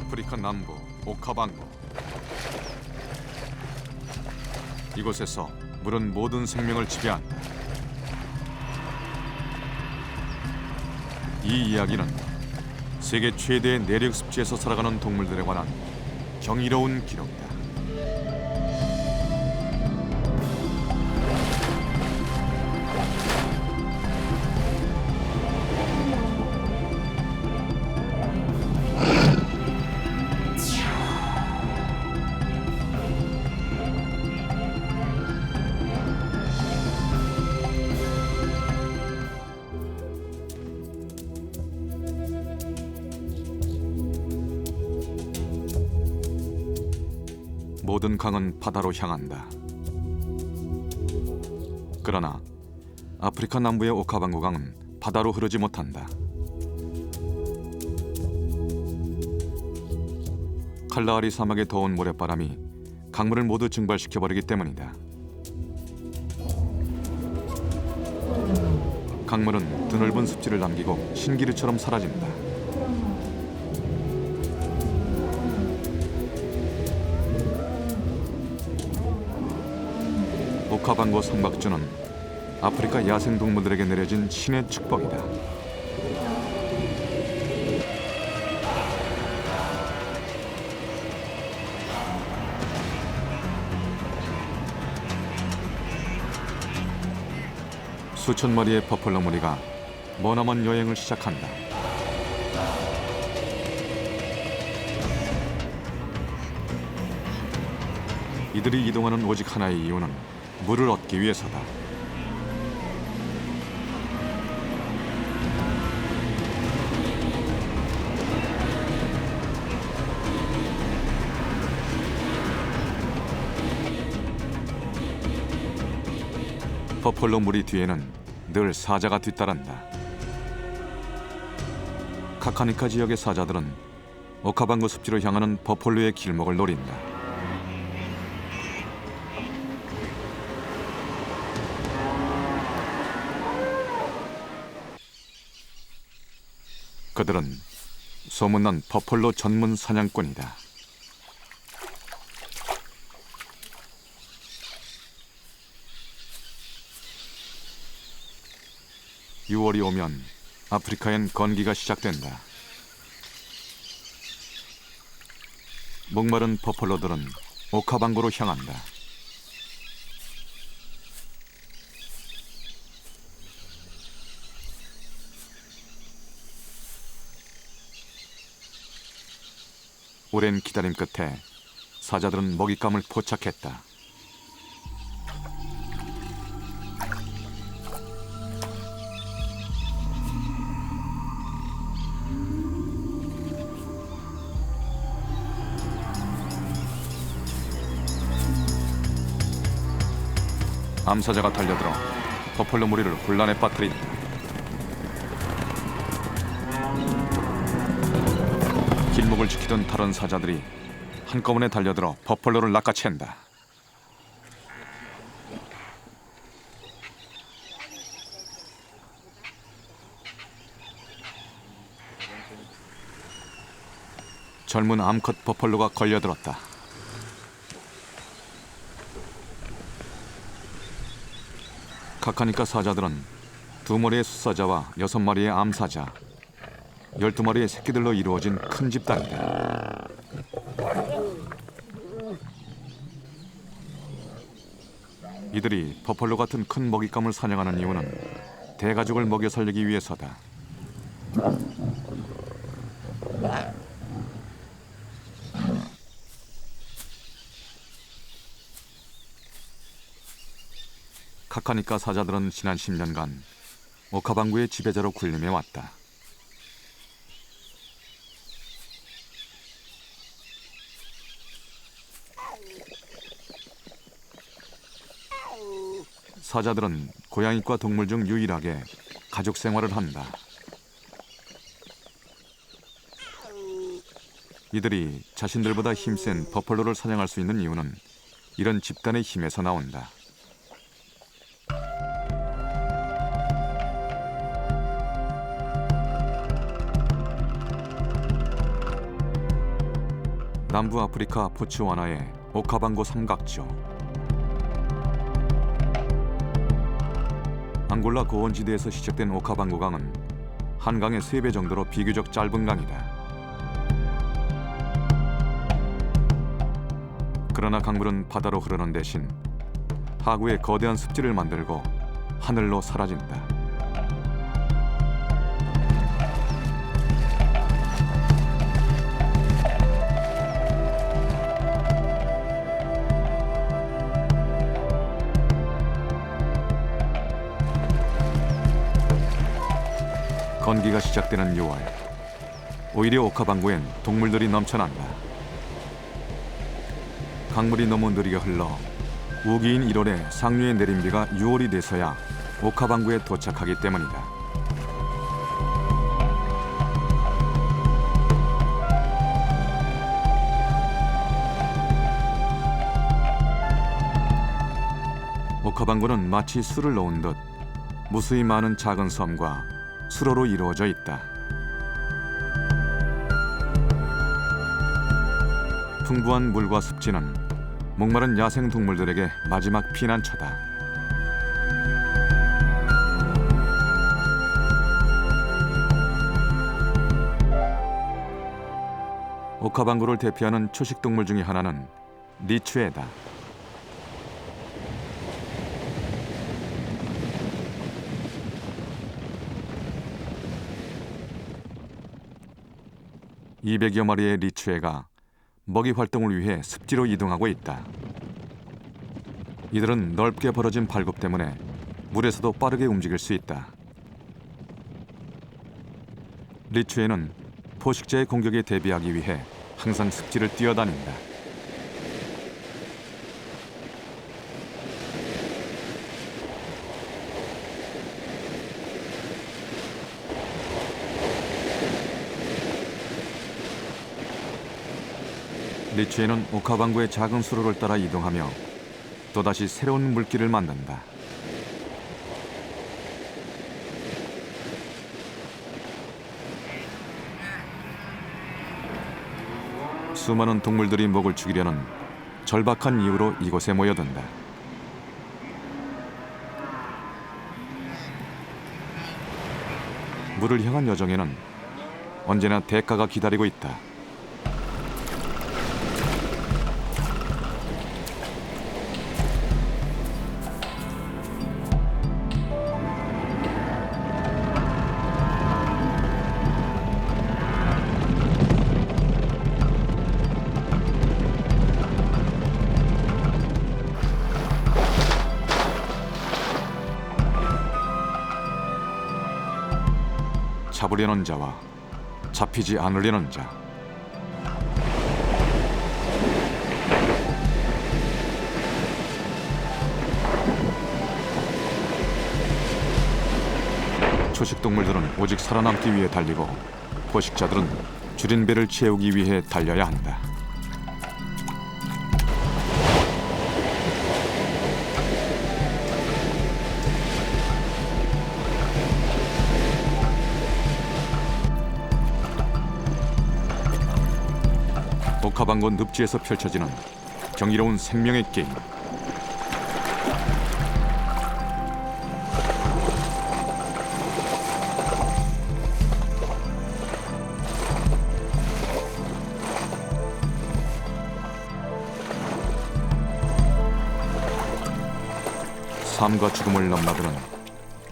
아프리카 남부 오카방고. 이곳에서 물은 모든 생명을 지배한다. 이 이야기는 세계 최대의 내륙 습지에서 살아가는 동물들에 관한 경이로운 기록이다. 모든 강은 바다로 향한다. 그러나 아프리카 남부의 오카방고 강은 바다로 흐르지 못한다. 칼라하리 사막의 더운 모래바람이 강물을 모두 증발시켜버리기 때문이다. 강물은 드넓은 습지를 남기고 신기루처럼 사라진다. 오카방고 선박주는 아프리카 야생동물들에게 내려진 신의 축복이다. 수천 마리의 버펄로 무리가 머나먼 여행을 시작한다. 이들이 이동하는 오직 하나의 이유는 물을 얻기 위해서다. 버펄로 무리 뒤에는 늘 사자가 뒤따른다. 카카니카 지역의 사자들은 오카방고 습지로 향하는 버펄로의 길목을 노린다. 그들은 소문난 버펄로 전문 사냥꾼이다. (6월이) 오면 아프리카엔 건기가 시작된다. 목마른 버펄로들은 오카방고로 향한다. 오랜 기다림 끝에 사자들은 먹잇감을 포착했다. 암사자가 달려들어 버펄로 무리를 혼란에 빠뜨린다. 길목을 지키던 다른 사자들이 한꺼번에 달려들어 버펄로를 낚아챈다. 젊은 암컷 버펄로가 걸려들었다. 카카니카 사자들은 2마리의 숫사자와 6마리의 암사자, 12마리의 새끼들로 이루어진 큰 집단이다. 이들이 버펄로 같은 큰 먹잇감을 사냥하는 이유는 대가족을 먹여 살리기 위해서다. 카카니카 사자들은 지난 10년간 오카방고의 지배자로 군림해 왔다. 사자들은 고양이과 동물 중 유일하게 가족 생활을 한다. 이들이 자신들보다 힘센 버펄로를 사냥할 수 있는 이유는 이런 집단의 힘에서 나온다. 남부 아프리카 보츠와나의 오카방고 삼각조. 앙골라 고원지대에서 시작된 오카방고 강은 한강의 3배 정도로 비교적 짧은 강이다. 그러나 강물은 바다로 흐르는 대신 하구에 거대한 습지를 만들고 하늘로 사라진다. 건기가 시작되는 6월, 오히려 오카방고엔 동물들이 넘쳐난다. 강물이 너무 느리게 흘러 우기인 1월에 상류의 내림비가 6월이 돼서야 오카방고에 도착하기 때문이다. 오카방고는 마치 술을 놓은 듯 무수히 많은 작은 섬과 수로로 이루어져 있다. 풍부한 물과 습지는 목마른 야생 동물들에게 마지막 피난처다. 오카방고를 대표하는 초식 동물 중에 하나는 리추에다. (200여) 마리의 리추에가 먹이 활동을 위해 습지로 이동하고 있다. 이들은 넓게 벌어진 발굽 때문에 물에서도 빠르게 움직일 수 있다. 리추에는 포식자의 공격에 대비하기 위해 항상 습지를 뛰어다닌다. 리추에는 오카방고의 작은 수로를 따라 이동하며 또다시 새로운 물길을 만든다. 수많은 동물들이 먹을 죽이려는 절박한 이유로 이곳에 모여든다. 물을 향한 여정에는 언제나 대가가 기다리고 있다. 잡으려는 자와 잡히지 않으려는 자. 초식 동물들은 오직 살아남기 위해 달리고 포식자들은 줄인 배를 채우기 위해 달려야 한다. 오카방고 늪지에서 펼쳐지는 경이로운 생명의 게임. 삶과 죽음을 넘나드는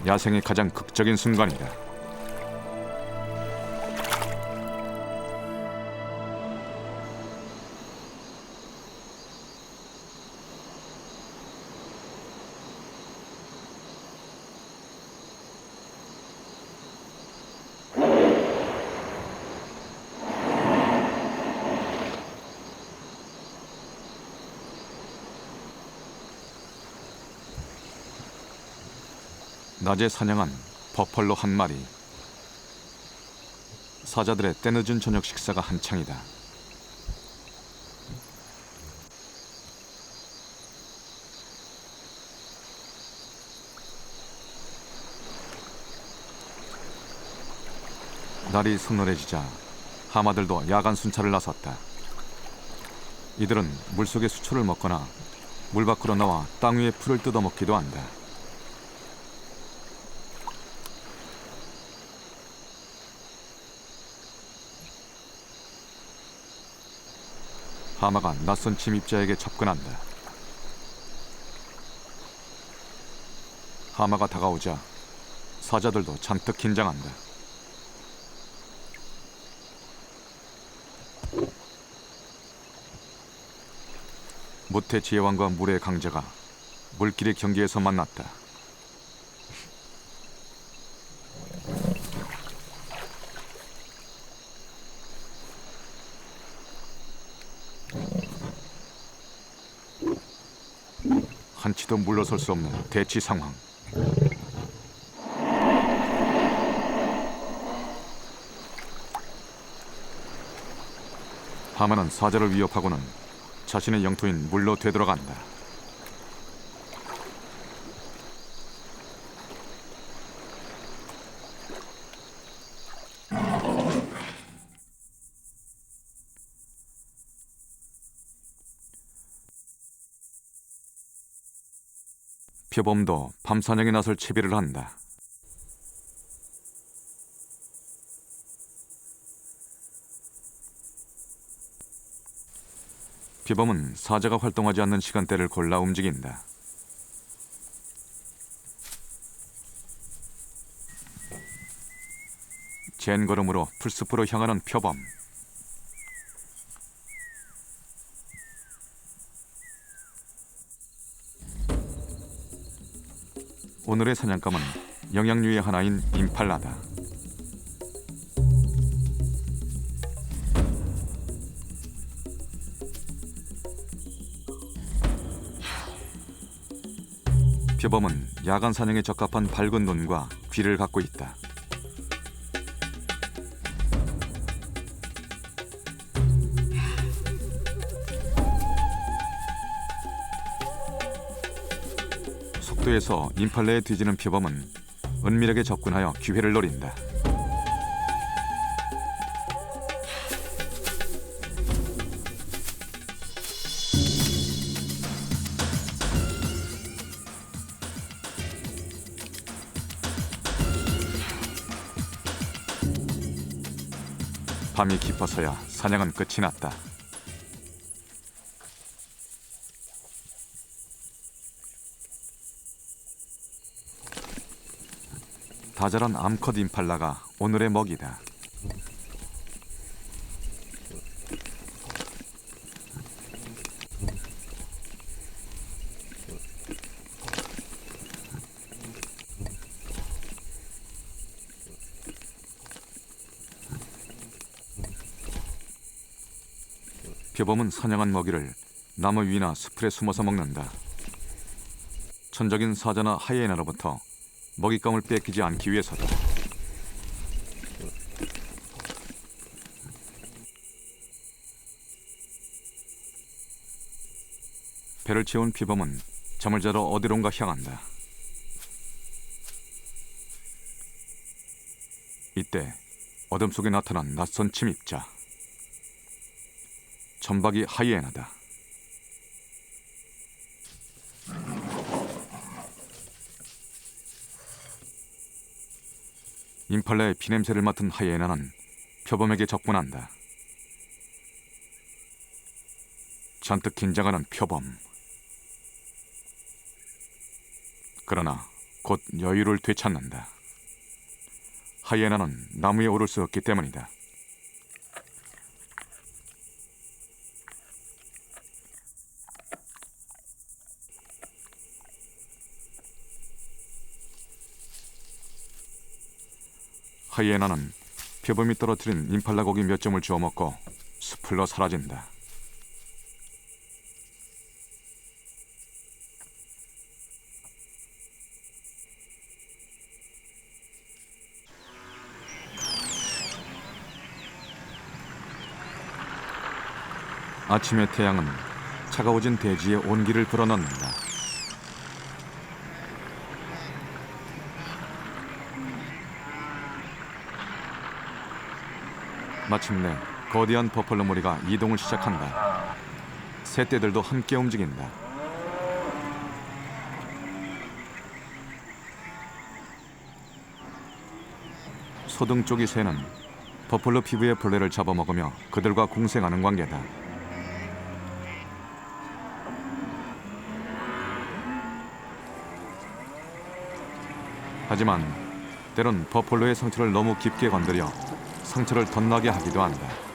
야생의 가장 극적인 순간이다. 낮에 사냥한 버펄로 한 마리. 사자들의 때늦은 저녁 식사가 한창이다. 날이 서늘해지자 하마들도 야간 순찰을 나섰다. 이들은 물속의 수초를 먹거나 물 밖으로 나와 땅 위의 풀을 뜯어먹기도 한다. 하마가 낯선 침입자에게 접근한다. 하마가 다가오자 사자들도 잔뜩 긴장한다. 무태 지혜왕과 물의 강자가 물길의 경계에서 만났다. 한치도 물러설 수 없는 대치 상황. 하마는 사자를 위협하고는 자신의 영토인 물로 되돌아간다. 표범도 밤 사냥에 나설 채비를 한다. 표범은 사자가 활동하지 않는 시간대를 골라 움직인다. 젠 걸음으로 풀숲으로 향하는 표범. 오늘의 사냥감은 영양류의 하나인 임팔라다. 표범은 야간 사냥에 적합한 밝은 눈과 귀를 갖고 있다. 속도에서 임팔라에 뒤지는 표범은 은밀하게 접근하여 기회를 노린다. 밤이 깊어서야 사냥은 끝이 났다. 다자란 암컷 임팔라가 오늘의 먹이다. 표범은 사냥한 먹이를 나무 위나 수풀에 숨어서 먹는다. 천적인 사자나 하이에나로부터 먹잇감을 뺏기지 않기 위해서다. 배를 채운 표범은 잠을 자러 어디론가 향한다. 이때 어둠 속에 나타난 낯선 침입자. 점박이 하이에나다. 임팔라의 피냄새를 맡은 하이에나는 표범에게 접근한다. 잔뜩 긴장하는 표범. 그러나 곧 여유를 되찾는다. 하이에나는 나무에 오를 수 없기 때문이다. 하이에나는 표범이 떨어뜨린 임팔라 고기 몇 점을 주워 먹고 숲을로 사라진다. 아침의 태양은 차가워진 대지에 온기를 불어넣는다. 마침내 거대한 버팔로 무리가 이동을 시작한다. 새떼들도 함께 움직인다. 소등 쪽이 새는 버펄로 피부의 벌레를 잡아먹으며 그들과 공생하는 관계다. 하지만 때론 버펄로의 상처를 너무 깊게 건드려 상처를 덧나게 하기도 한다.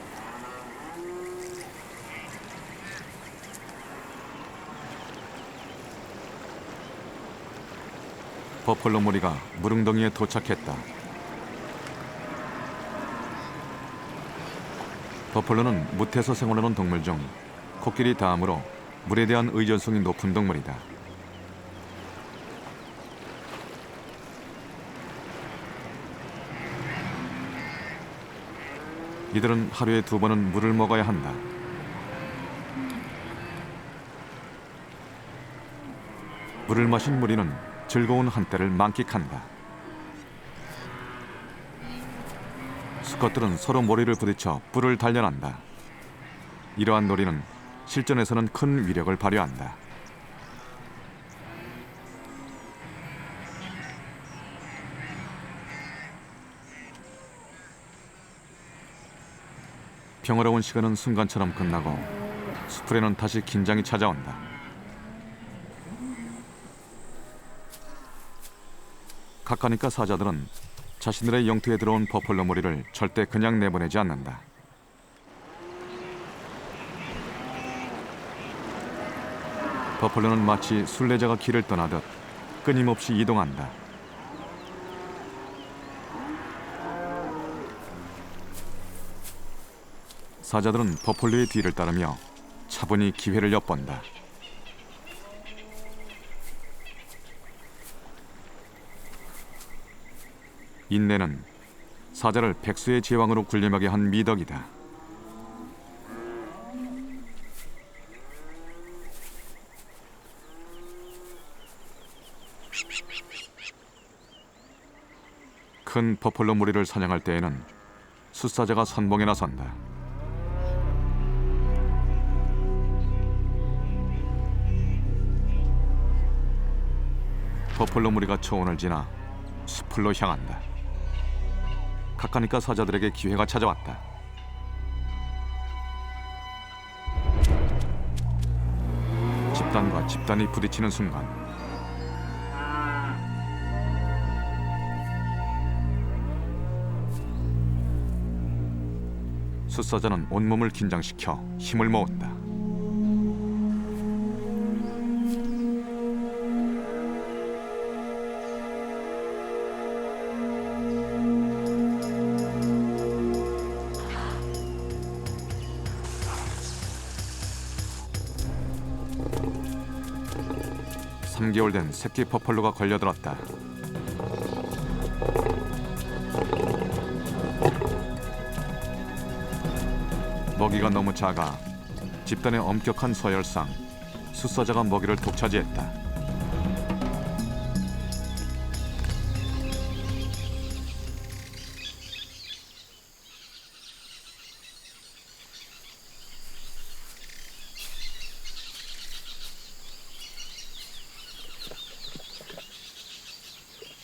버펄로 무리가 무릉덩이에 도착했다. 버펄로는 무태에서 생활하는 동물 중 코끼리 다음으로 물에 대한 의존성이 높은 동물이다. 이들은 하루에 2번은 물을 먹어야 한다. 물을 마신 무리는 즐거운 한때를 만끽한다. 수컷들은 서로 머리를 부딪혀 뿔을 단련한다. 이러한 놀이는 실전에서는 큰 위력을 발휘한다. 평화로운 시간은 순간처럼 끝나고 수풀에는 다시 긴장이 찾아온다. 카카니까 사자들은 자신들의 영토에 들어온 버펄로 무리를 절대 그냥 내보내지 않는다. 버펄로는 마치 순례자가 길을 떠나듯 끊임없이 이동한다. 사자들은 버펄로의 뒤를 따르며 차분히 기회를 엿본다. 인내는 사자를 백수의 제왕으로 군림하게 한 미덕이다. 큰 버펄로 무리를 사냥할 때에는 숫사자가 선봉에 나선다. 버펄로 무리가 초원을 지나 숲으로 향한다. 카카니까 사자들에게 기회가 찾아왔다. 집단과 집단이 부딪히는 순간 숫사자는 온몸을 긴장시켜 힘을 모은다. 삼 3개월 된 새끼 버펄로가 걸려들었다. 먹이가 너무 작아 집단의 엄격한 서열상 숫사자가 먹이를 독차지했다.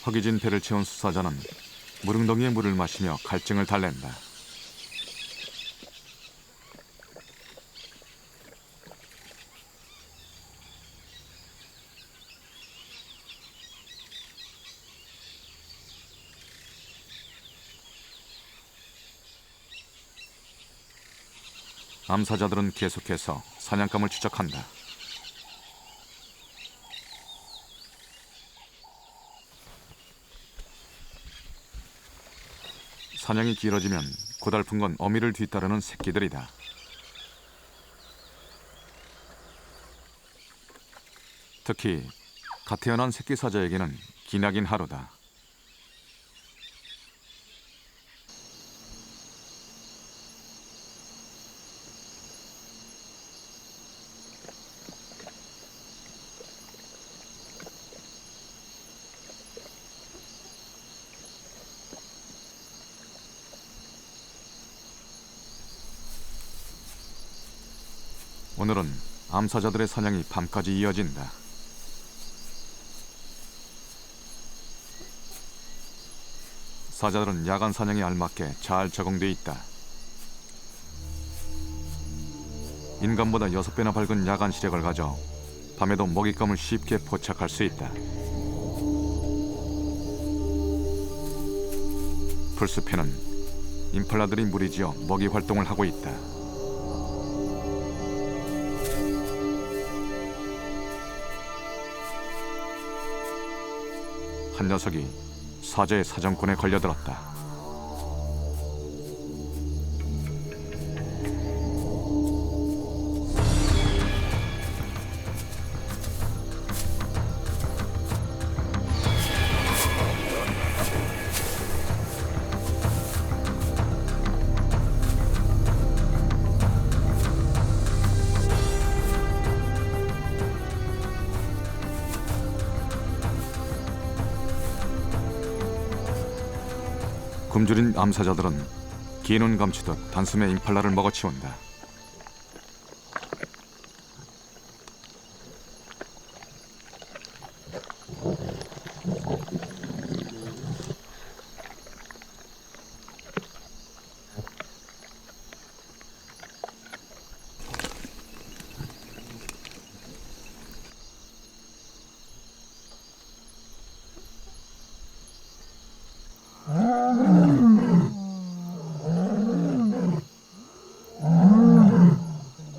허기진 배를 채운 숫사자는 무릉덩이의 물을 마시며 갈증을 달랜다. 암사자들은 계속해서 사냥감을 추적한다. 사냥이 길어지면 고달픈 건 어미를 뒤따르는 새끼들이다. 특히 갓 태어난 새끼 사자에게는 기나긴 하루다. 오늘은 암사자들의 사냥이 밤까지 이어진다. 사자들은 야간 사냥에 알맞게 잘 적응돼 있다. 인간보다 6배나 밝은 야간 시력을 가져 밤에도 먹잇감을 쉽게 포착할 수 있다. 풀숲에는 임팔라들이 무리지어 먹이 활동을 하고 있다. 한 녀석이 사자의 사정권에 걸려들었다. 굶주린 암사자들은 긴 눈 감추듯 단숨에 임팔라를 먹어치운다.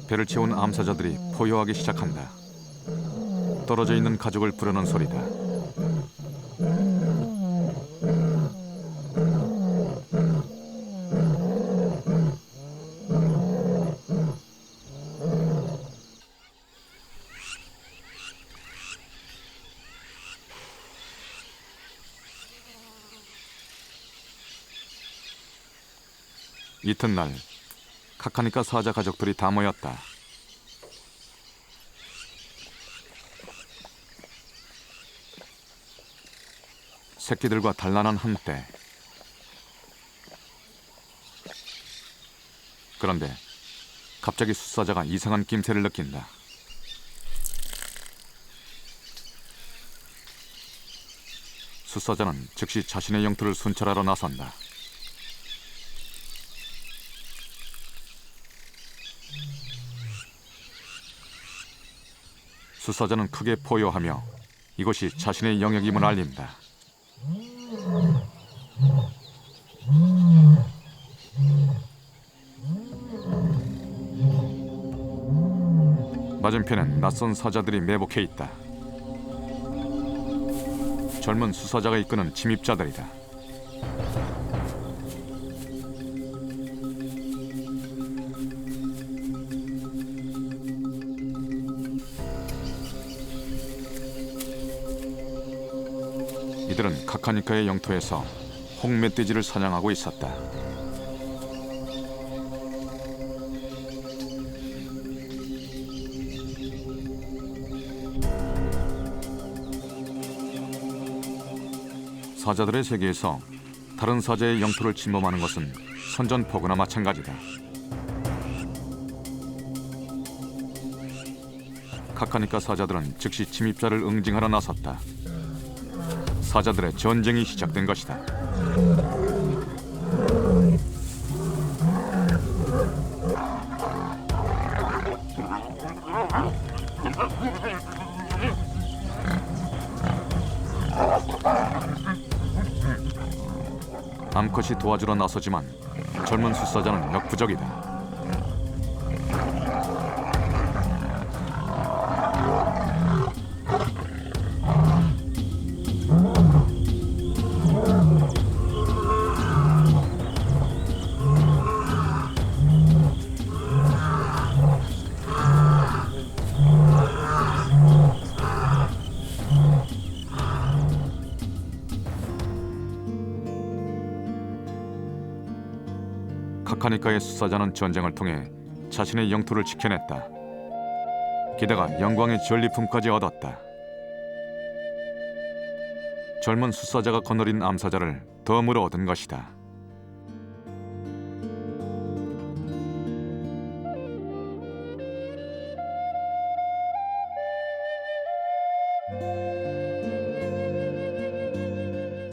배를 채운 암사자들이 포효하기 시작한다. 떨어져 있는 가족을 부르는 소리다. 이튿날 카카니카 사자 가족들이 다 모였다. 새끼들과 단란한 한때. 그런데 갑자기 숫사자가 이상한 낌새를 느낀다. 숫사자는 즉시 자신의 영토를 순찰하러 나선다. 숫사자는 크게 포효하며 이곳이 자신의 영역임을 알린다. 맞은편엔 낯선 사자들이 매복해 있다. 젊은 수사자가 이끄는 침입자들이다. 이들은 카카니카의 영토에서 홍멧돼지를 사냥하고 있었다. 사자들의 세계에서 다른 사자의 영토를 침범하는 것은 선전포고나 마찬가지다. 카카니카 사자들은 즉시 침입자를 응징하러 나섰다. 사자들의 전쟁이 시작된 것이다. 암컷이 도와주러 나서지만 젊은 숫사자는 역부족이다. 카카니카의 숫사자는 전쟁을 통해 자신의 영토를 지켜냈다. 게다가 영광의 전리품까지 얻었다. 젊은 숫사자가 거느린 암사자를 덤으로 얻은 것이다.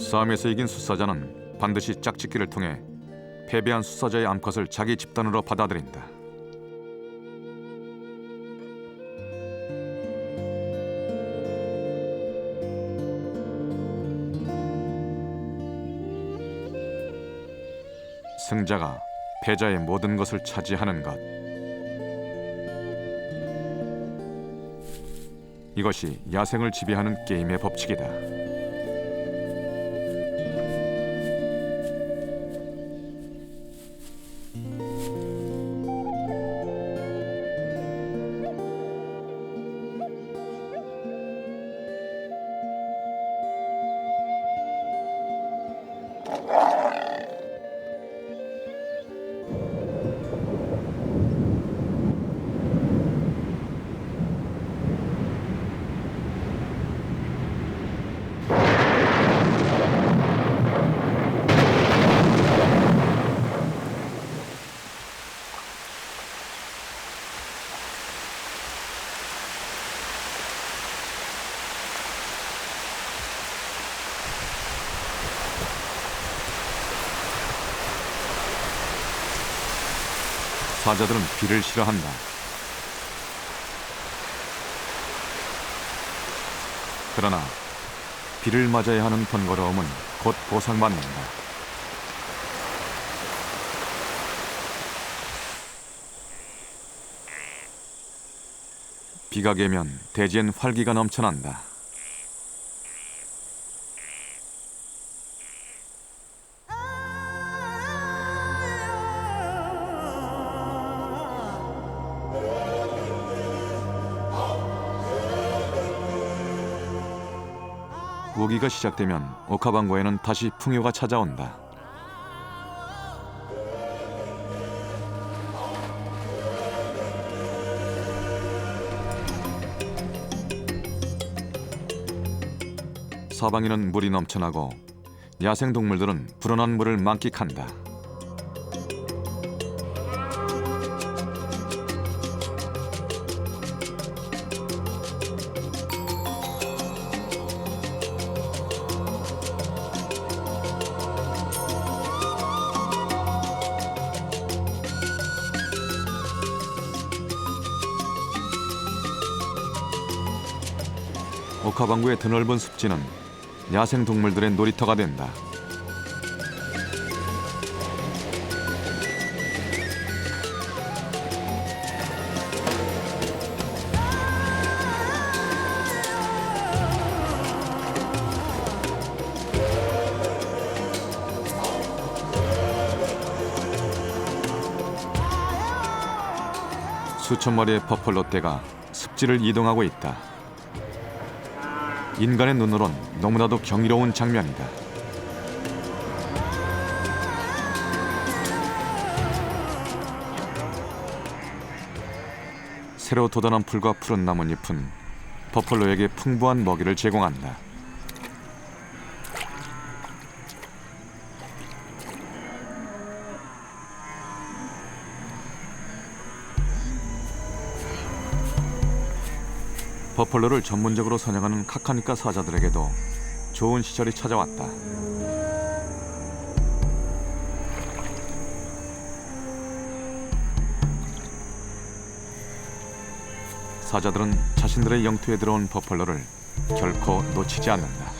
싸움에서 이긴 숫사자는 반드시 짝짓기를 통해 패배한 숫사자의 암컷을 자기 집단으로 받아들인다. 승자가 패자의 모든 것을 차지하는 것. 이것이 야생을 지배하는 게임의 법칙이다. 사자들은 비를 싫어한다. 그러나 비를 맞아야 하는 번거로움은 곧 보상받는다. 비가 개면 대지엔 활기가 넘쳐난다. 우기가 시작되면 오카방고에는 다시 풍요가 찾아온다. 사방에는 물이 넘쳐나고 야생동물들은 불어난 물을 만끽한다. 오카방구의 드넓은 습지는 야생 동물들의 놀이터가 된다. 수천 마리의 버펄로 떼가 습지를 이동하고 있다. 인간의 눈으론 너무나도 경이로운 장면이다. 새로 돋아난 풀과 푸른 나뭇잎은 버펄로에게 풍부한 먹이를 제공한다. 버펄로를 전문적으로 사냥하는 카카니까 사자들에게도 좋은 시절이 찾아왔다. 사자들은 자신들의 영토에 들어온 버펄로를 결코 놓치지 않는다.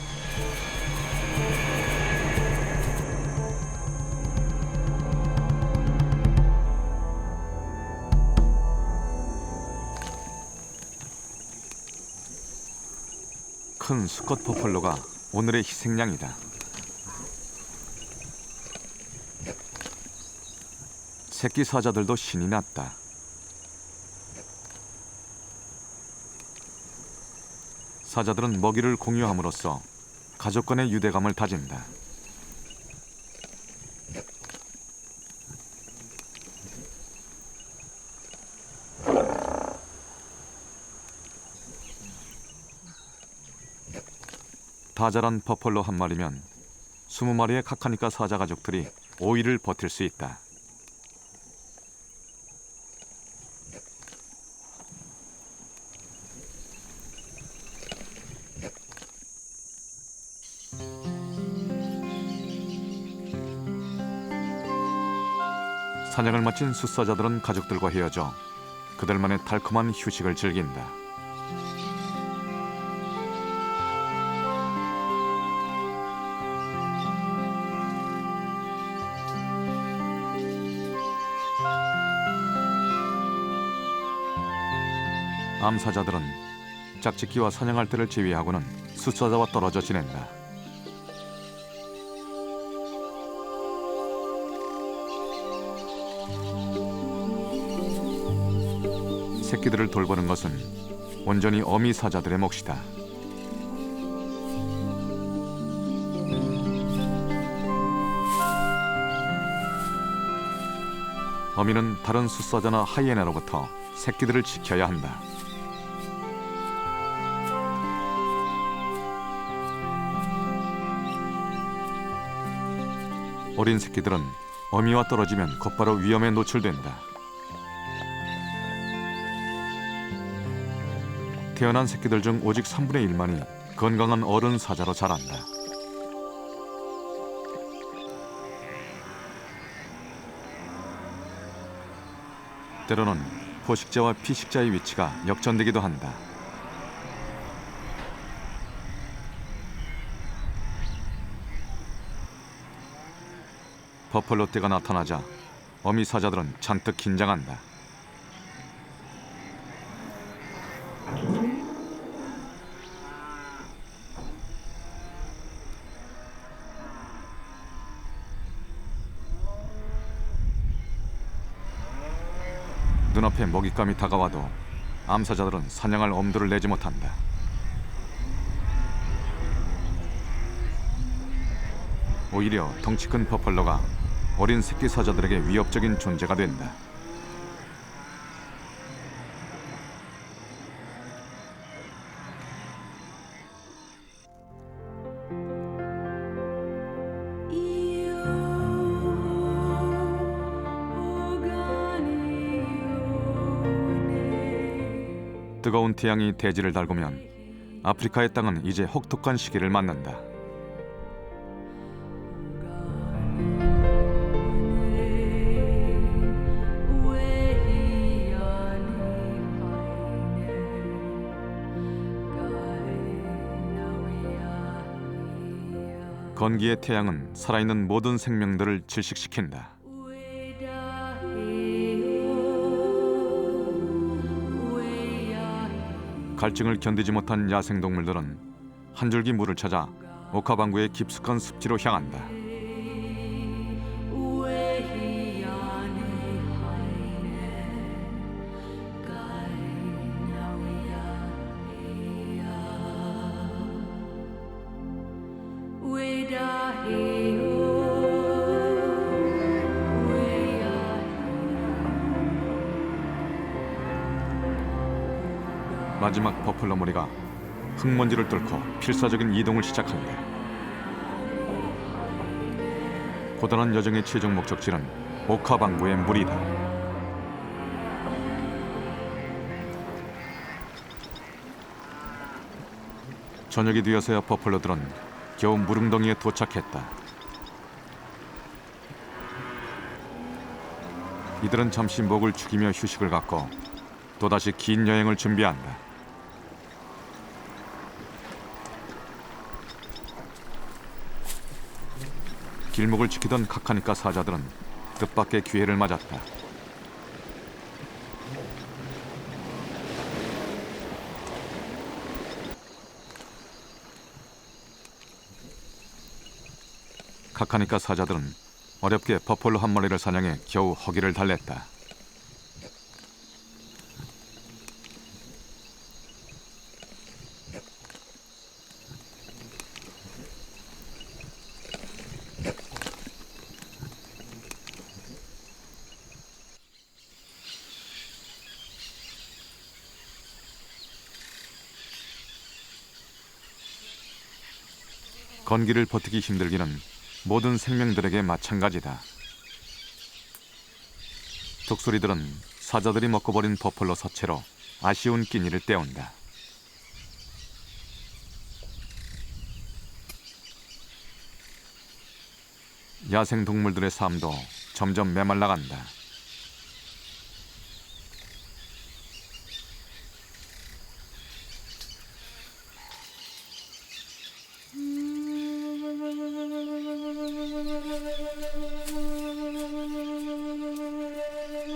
큰 수컷 버펄로가 오늘의 희생양이다. 새끼 사자들도 신이 났다. 사자들은 먹이를 공유함으로써 가족 간의 유대감을 다진다. 다 자란 버펄로 한 마리면 20마리의 카카니까 사자 가족들이 5일을 버틸 수 있다. 사냥을 마친 숫사자들은 가족들과 헤어져 그들만의 달콤한 휴식을 즐긴다. 암사자들은 짝짓기와 사냥할 때를 제외하고는 숫사자와 떨어져 지낸다. 새끼들을 돌보는 것은 온전히 어미 사자들의 몫이다. 어미는 다른 숫사자나 하이에나로부터 새끼들을 지켜야 한다. 어린 새끼들은 어미와 떨어지면 곧바로 위험에 노출된다. 태어난 새끼들 중 오직 3분의 1만이 건강한 어른 사자로 자란다. 때로는 포식자와 피식자의 위치가 역전되기도 한다. 버펄로 떼가 나타나자 어미 사자들은 잔뜩 긴장한다. 눈앞에 먹잇감이 다가와도 암사자들은 사냥할 엄두를 내지 못한다. 오히려 덩치 큰 버펄로가 어린 새끼 사자들에게 위협적인 존재가 된다. 뜨거운 태양이 대지를 달구면 아프리카의 땅은 이제 혹독한 시기를 맞는다. 건기의 태양은 살아있는 모든 생명들을 질식시킨다. 갈증을 견디지 못한 야생동물들은 한 줄기 물을 찾아 오카방구의 깊숙한 습지로 향한다. 마지막 버펄로 무리가 흙먼지를 뚫고 필사적인 이동을 시작한다. 고단한 여정의 최종 목적지는 오카방구의 물이다. 저녁이 되어서야 버펄로들은 겨우 무릉덩이에 도착했다. 이들은 잠시 목을 축이며 휴식을 갖고 또다시 긴 여행을 준비한다. 길목을 지키던 카카니까 사자들은 뜻밖의 기회를 맞았다. 카카니까 사자들은 어렵게 버펄로 한 마리를 사냥해 겨우 허기를 달랬다. 건기를 버티기 힘들기는 모든 생명들에게 마찬가지다. 독수리들은 사자들이 먹고 버린 버펄로 서채로 아쉬운 끼니를 때운다. 야생 동물들의 삶도 점점 메말라간다.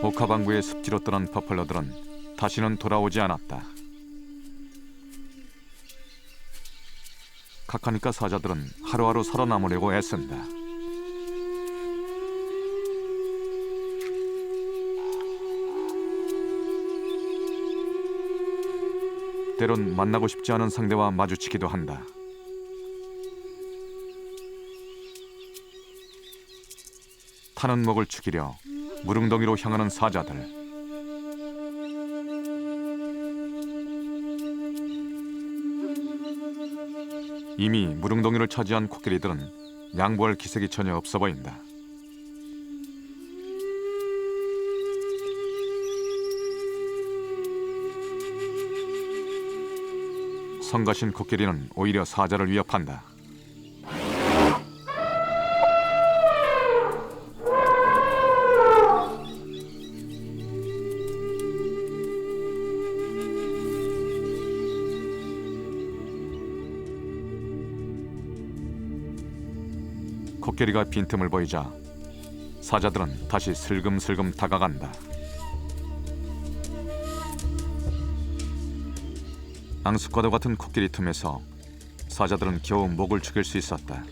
오카방구의 습지로 떠난 버팔로들은 다시는 돌아오지 않았다. 카카니카 사자들은 하루하루 살아남으려고 애쓴다. 때론 만나고 싶지 않은 상대와 마주치기도 한다. 타는 먹을 죽이려 무릉덩이로 향하는 사자들. 이미 무릉덩이를 차지한 코끼리들은 양보할 기색이 전혀 없어 보인다. 성가신 코끼리는 오히려 사자를 위협한다. 코끼리가 빈틈을 보이자 사자들은 다시 슬금슬금 다가간다. 앙숙과도 같은 코끼리 틈에서 사자들은 겨우 목을 죽일 수 있었다.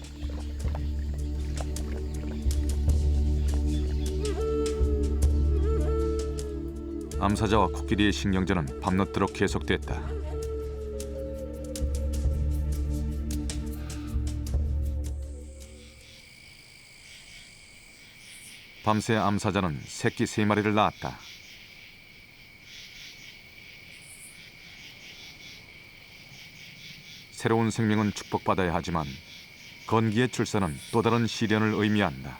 암사자와 코끼리의 신경전은 밤늦도록 계속됐다. 밤새 암사자는 새끼 3마리를 낳았다. 새로운 생명은 축복받아야 하지만 건기의 출산은 또 다른 시련을 의미한다.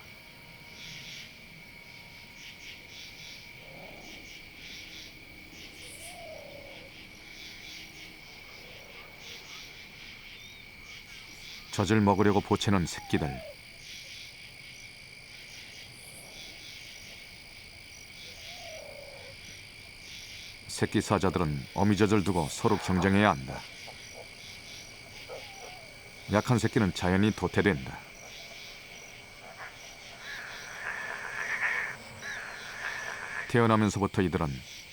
젖을 먹으려고 보채는 새끼들. 새끼 사자들은 어미젖을 두고 서로 경쟁해야 한다. 약한 새끼는 자연히 도태된다. 태어나면서부터 이들은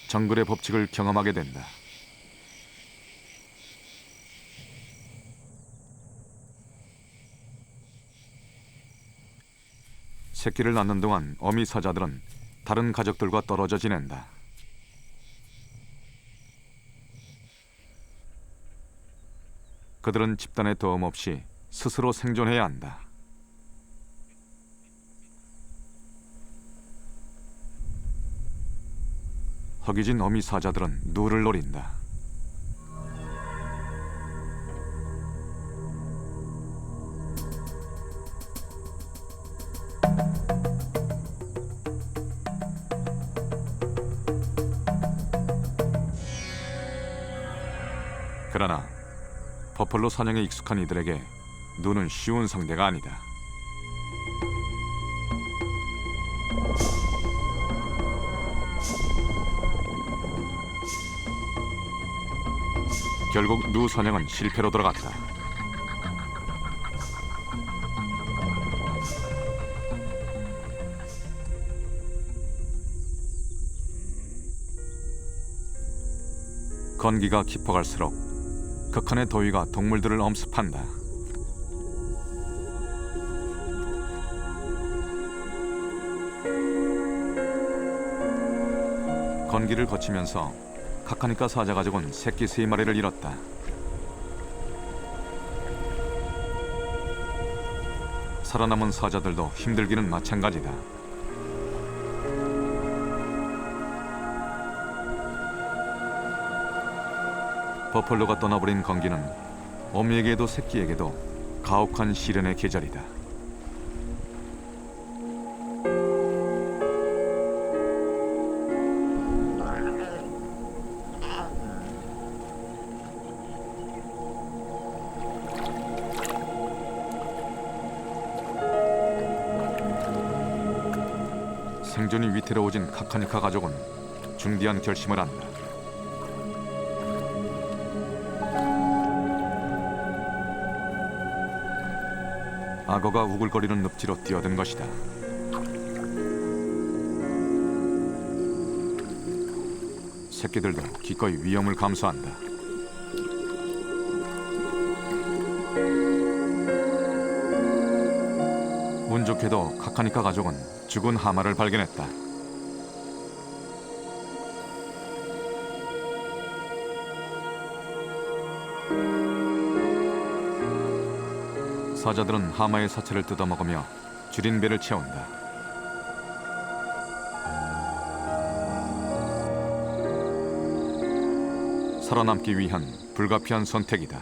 정글의 법칙을 경험하게 된다. 새끼를 낳는 동안 어미 사자들은 다른 가족들과 떨어져 지낸다. 그들은 집단의 도움 없이 스스로 생존해야 한다. 허기진 어미 사자들은 누를 노린다. 그러나 버팔로 사냥에 익숙한 이들에게 누는 쉬운 상대가 아니다. 결국 누 사냥은 실패로 돌아갔다. 건기가 깊어갈수록 극한의 더위가 동물들을 엄습한다. 건기를 거치면서 카카니카 사자 가족은 새끼 3마리를 잃었다. 살아남은 사자들도 힘들기는 마찬가지다. 버팔로가 떠나버린 건기는 어미에게도 새끼에게도 가혹한 시련의 계절이다. 생존이 위태로워진 카카니카 가족은 중대한 결심을 한다. 악어가 우글거리는 늪지로 뛰어든 것이다. 새끼들도 기꺼이 위험을 감수한다. 운 좋게도 카카니카 가족은 죽은 하마를 발견했다. 사자들은 하마의 사체를 뜯어먹으며 줄인 배를 채운다. 살아남기 위한 불가피한 선택이다.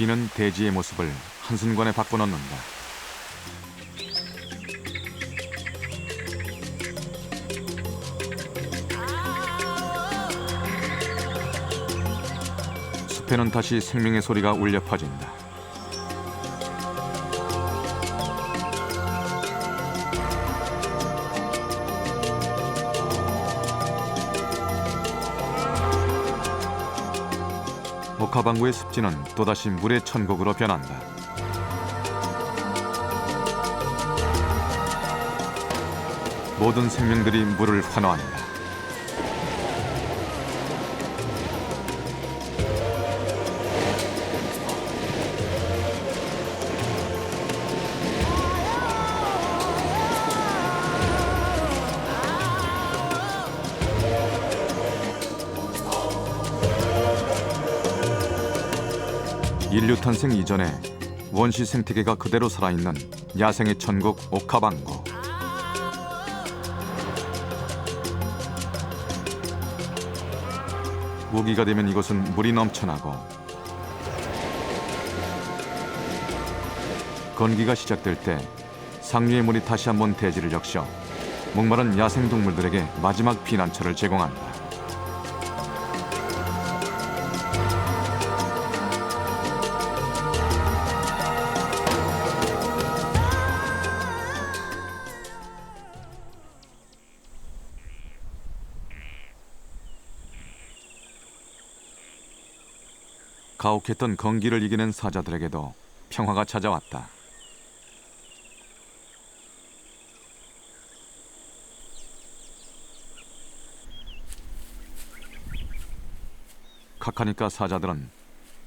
비는 대지의 모습을 한순간에 바꿔놓는다. 숲에는 다시 생명의 소리가 울려 퍼진다. 오카방구의 습지는 또다시 물의 천국으로 변한다. 모든 생명들이 물을 환호한다. 인류 탄생 이전에 원시 생태계가 그대로 살아있는 야생의 천국 오카방구. 우기가 되면 이곳은 물이 넘쳐나고 건기가 시작될 때 상류의 물이 다시 한번 대지를 적셔 목마른 야생 동물들에게 마지막 피난처를 제공한다. 가혹했던 건기를 이겨낸 사자들에게도 평화가 찾아왔다. 카카니카 사자들은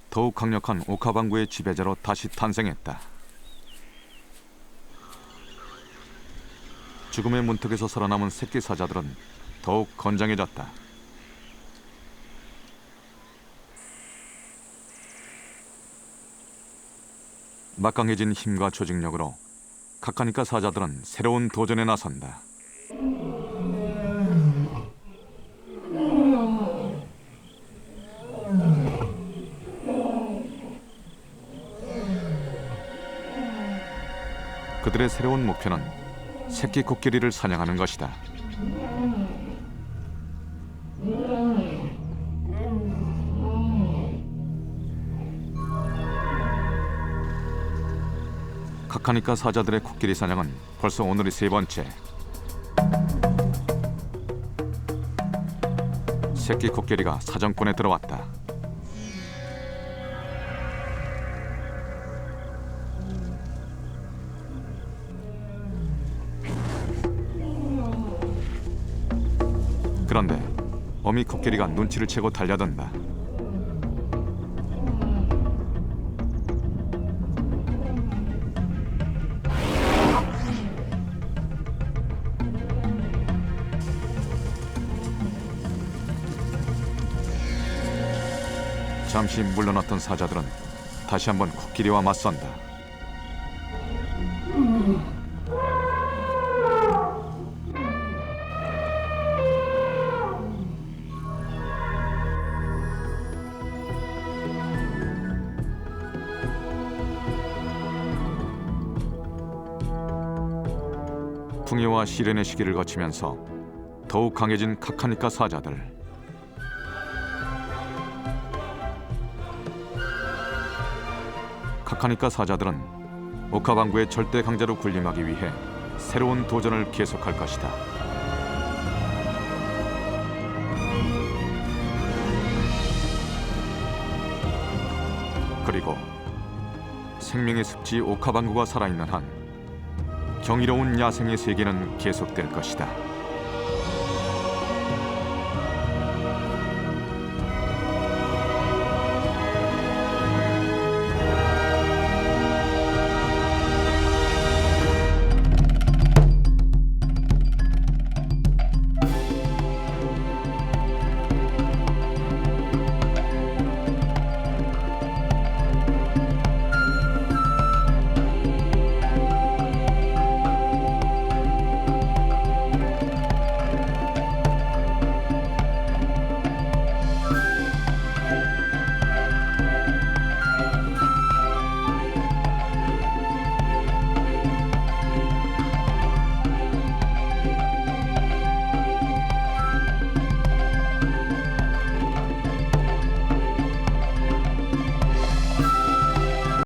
더욱 강력한 오카방구의 지배자로 다시 탄생했다. 죽음의 문턱에서 살아남은 새끼 사자들은 더욱 건장해졌다. 막강해진 힘과 조직력으로 카카니카 사자들은 새로운 도전에 나선다. 그들의 새로운 목표는 새끼 코끼리를 사냥하는 것이다. 카카니카 사자들의 코끼리 사냥은 벌써 오늘이 세 번째. 새끼 코끼리가 사정권에 들어왔다. 그런데 어미 코끼리가 눈치를 채고 달려든다. 잠시 물러났던 사자들은 다시 한번 코끼리와 맞선다. 풍요와 시련의 시기를 거치면서 더욱 강해진 카카니카 사자들. 카카니카 사자들은 오카방구의 절대 강자로 군림하기 위해 새로운 도전을 계속할 것이다. 그리고 생명의 습지 오카방구가 살아있는 한 경이로운 야생의 세계는 계속될 것이다.